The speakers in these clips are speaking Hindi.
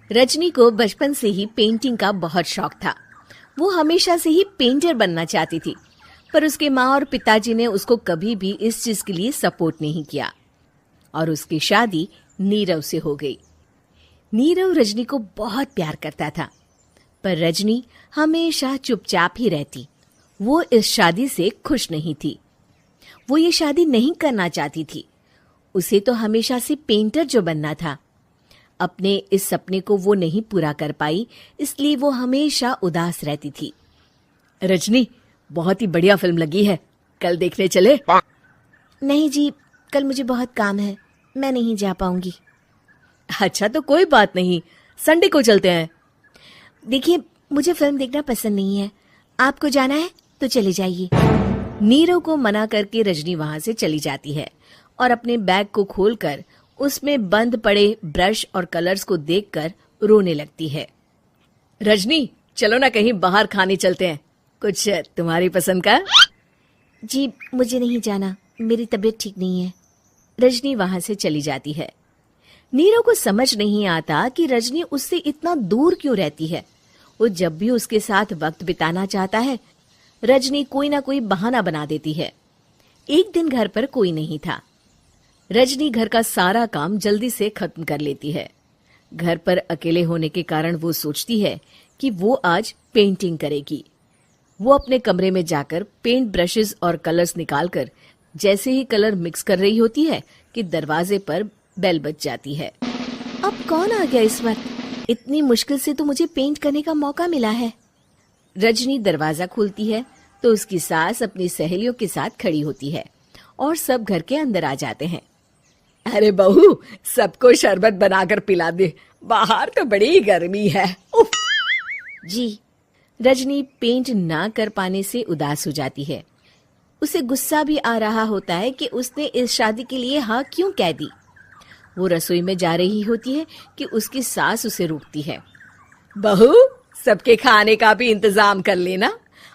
रजनी को बचपन से ही पेंटिंग का बहुत शौक था। वो हमेशा से ही पेंटर बनना चाहती थी, पर उसके माँ और पिताजी ने उसको कभी भी इस चीज के लिए सपोर्ट नहीं किया और उसकी शादी नीरव से हो गई। नीरव रजनी को बहुत प्यार करता था, पर रजनी हमेशा चुपचाप ही रहती। वो इस शादी से खुश नहीं थी। वो ये शादी नहीं करना चाहती थी। उसे तो हमेशा से पेंटर जो बनना था। अपने इस सपने को वो नहीं पूरा कर पाई, इसलिए वो हमेशा उदास रहती थी। रजनी, बहुत ही बढ़िया फिल्म लगी है, कल देखने चले? नहीं जी, कल मुझे बहुत काम है, मैं नहीं जा पाऊंगी। अच्छा तो कोई बात नहीं, संडे को चलते हैं। देखिए, मुझे फिल्म देखना पसंद नहीं है। आपको जाना है तो चले जाइए। नीरव को मना करके रजनी वहां से चली जाती है और अपने बैग को खोलकर उसमें बंद पड़े ब्रश और कलर्स को देखकर रोने लगती है। रजनी, चलो ना कहीं बाहर खाने चलते हैं, कुछ तुम्हारी पसंद का। जी, मुझे नहीं जाना, मेरी तबीयत ठीक नहीं है। रजनी वहां से चली जाती है। नीरव को समझ नहीं आता कि रजनी उससे इतना दूर क्यों रहती है। वो जब भी उसके साथ वक्त बिताना चाहता है, रजनी कोई ना कोई बहाना बना देती है। एक दिन घर पर कोई नहीं था। रजनी घर का सारा काम जल्दी से खत्म कर लेती है। घर पर अकेले होने के कारण वो सोचती है कि वो आज पेंटिंग करेगी। वो अपने कमरे में जाकर पेंट ब्रशेस और कलर्स निकालकर जैसे ही कलर मिक्स कर रही होती है कि दरवाजे पर बेल बज जाती है। अब कौन आ गया इस वक्त? इतनी मुश्किल से तो मुझे पेंट करने का मौका मिला है। रजनी दरवाजा खोलती है तो उसकी सास अपनी सहेलियों के साथ खड़ी होती है और सब घर के अंदर आ जाते हैं। अरे बहू, सबको शरबत बनाकर पिला दे, बाहर तो बड़ी गर्मी है। उफ। जी। रजनी पेंट ना कर पाने से उदास हो जाती है। उसे गुस्सा भी आ रहा होता है कि उसने इस शादी के लिए हाँ क्यों कह दी। वो रसोई में जा रही होती है कि उसकी सास उसे रोकती है। बहू, सबके खाने का भी इंतजाम कर लेना,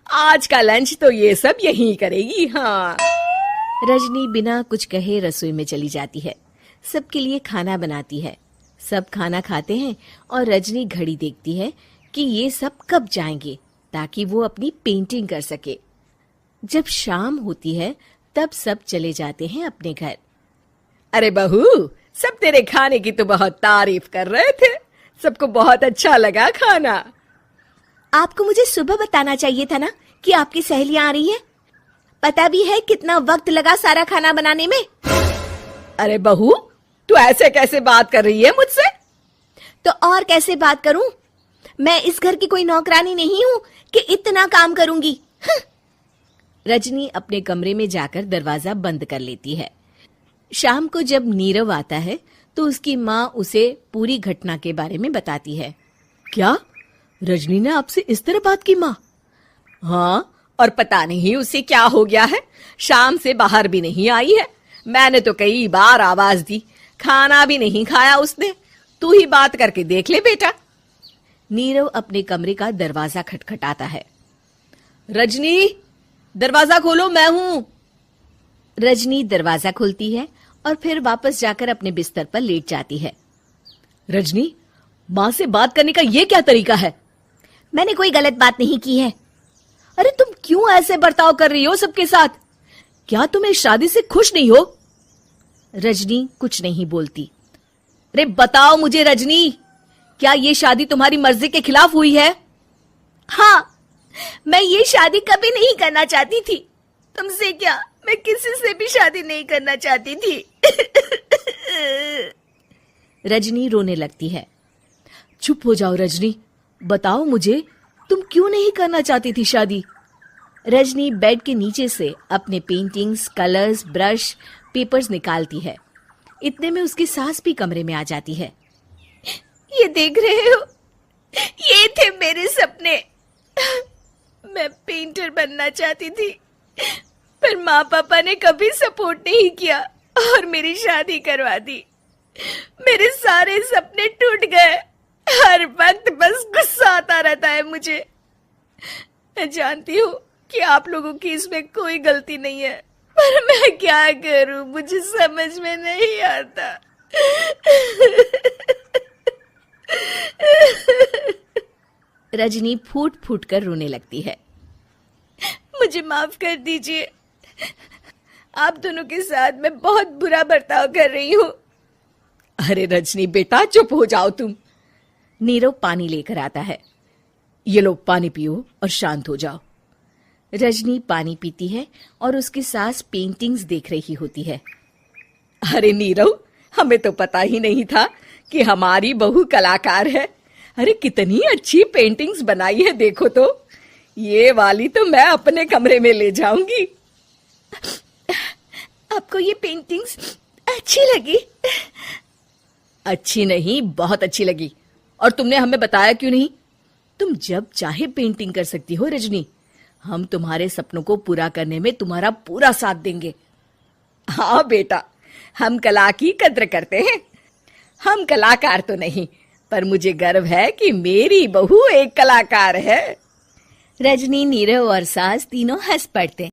आज का लंच तो ये सब यहीं करेगी। हाँ। रजनी बिना कुछ कहे रसोई में चली जाती है। सबके लिए खाना बनाती है। सब खाना खाते हैं और रजनी घड़ी देखती है कि ये सब कब जाएंगे ताकि वो अपनी पेंटिंग कर सके। जब शाम होती है तब सब चले जाते हैं अपने घर। अरे बहू, सब तेरे खाने की तो बहुत तारीफ कर रहे थे, सबको बहुत अच्छा लगा खाना। आपको मुझे सुबह बताना चाहिए था ना कि आपकी सहेलियां आ रही है। पता भी है कितना वक्त लगा सारा खाना बनाने में। अरे बहू, तू ऐसे कैसे बात कर रही है मुझसे? तो और कैसे बात करूं? मैं इस घर की कोई नौकरानी नहीं हूं कि इतना काम करूंगी। रजनी अपने कमरे में जाकर दरवाजा बंद कर लेती है। शाम को जब नीरव आता है तो उसकी माँ उसे पूरी घटना के बारे में बताती है। क्या रजनी ने आपसे इस तरह बात की माँ? हाँ, और पता नहीं उसे क्या हो गया है, शाम से बाहर भी नहीं आई है। मैंने तो कई बार आवाज दी, खाना भी नहीं खाया उसने। तू ही बात करके देख ले बेटा। नीरव अपने कमरे का दरवाजा खटखटाता है। रजनी, दरवाजा खोलो, मैं हूं। रजनी दरवाजा खोलती है और फिर वापस जाकर अपने बिस्तर पर लेट जाती है। रजनी, माँ से बात करने का ये क्या तरीका है? मैंने कोई गलत बात नहीं की है। अरे तुम क्यों ऐसे बर्ताव कर रही हो सबके साथ? क्या तुम इस शादी से खुश नहीं हो? रजनी कुछ नहीं बोलती। अरे बताओ मुझे रजनी, क्या ये शादी तुम्हारी मर्जी के खिलाफ हुई है? हाँ, मैं ये शादी कभी नहीं करना चाहती थी। तुमसे क्या, मैं किसी से भी शादी नहीं करना चाहती थी। रजनी रोने लगती है। चुप हो जाओ रजनी, बताओ मुझे, तुम क्यों नहीं करना चाहती थी शादी? रजनी बेड के नीचे से अपने पेंटिंग्स, कलर्स, ब्रश, पेपर्स निकालती है। इतने में उसकी सास भी कमरे में आ जाती है। ये देख रहे हो, ये थे मेरे सपने। मैं पेंटर बनना चाहती थी, पर माँ पापा ने कभी सपोर्ट नहीं किया और मेरी शादी करवा दी। मेरे सारे सपने टूट गए। हर वक्त बस गुस्सा आता रहता है मुझे। मैं जानती हूँ कि आप लोगों की इसमें कोई गलती नहीं है, पर मैं क्या करूँ, मुझे समझ में नहीं आता। रजनी फूट फूट कर रोने लगती है। मुझे माफ कर दीजिए, आप दोनों के साथ मैं बहुत बुरा बर्ताव कर रही हूँ। अरे रजनी बेटा, चुप हो जाओ तुम। नीरव पानी लेकर आता है। ये लो पानी पियो और शांत हो जाओ। रजनी पानी पीती है और उसकी सास पेंटिंग्स देख रही होती है। अरे नीरव, हमें तो पता ही नहीं था कि हमारी बहू कलाकार है। अरे कितनी अच्छी पेंटिंग्स बनाई है, देखो तो। ये वाली तो मैं अपने कमरे में ले जाऊंगी। आपको ये पेंटिंग्स अच्छी लगी? अच्छी नहीं, बहुत अच्छी लगी। और तुमने हमें बताया क्यों नहीं? तुम जब चाहे पेंटिंग कर सकती हो रजनी। हम तुम्हारे सपनों को पूरा करने में तुम्हारा पूरा साथ देंगे। हाँ बेटा, हम कला की कद्र करते हैं। हम कलाकार तो नहीं, पर मुझे गर्व है कि मेरी बहू एक कलाकार है। रजनी, नीरव और सास तीनों हंस पड़ते।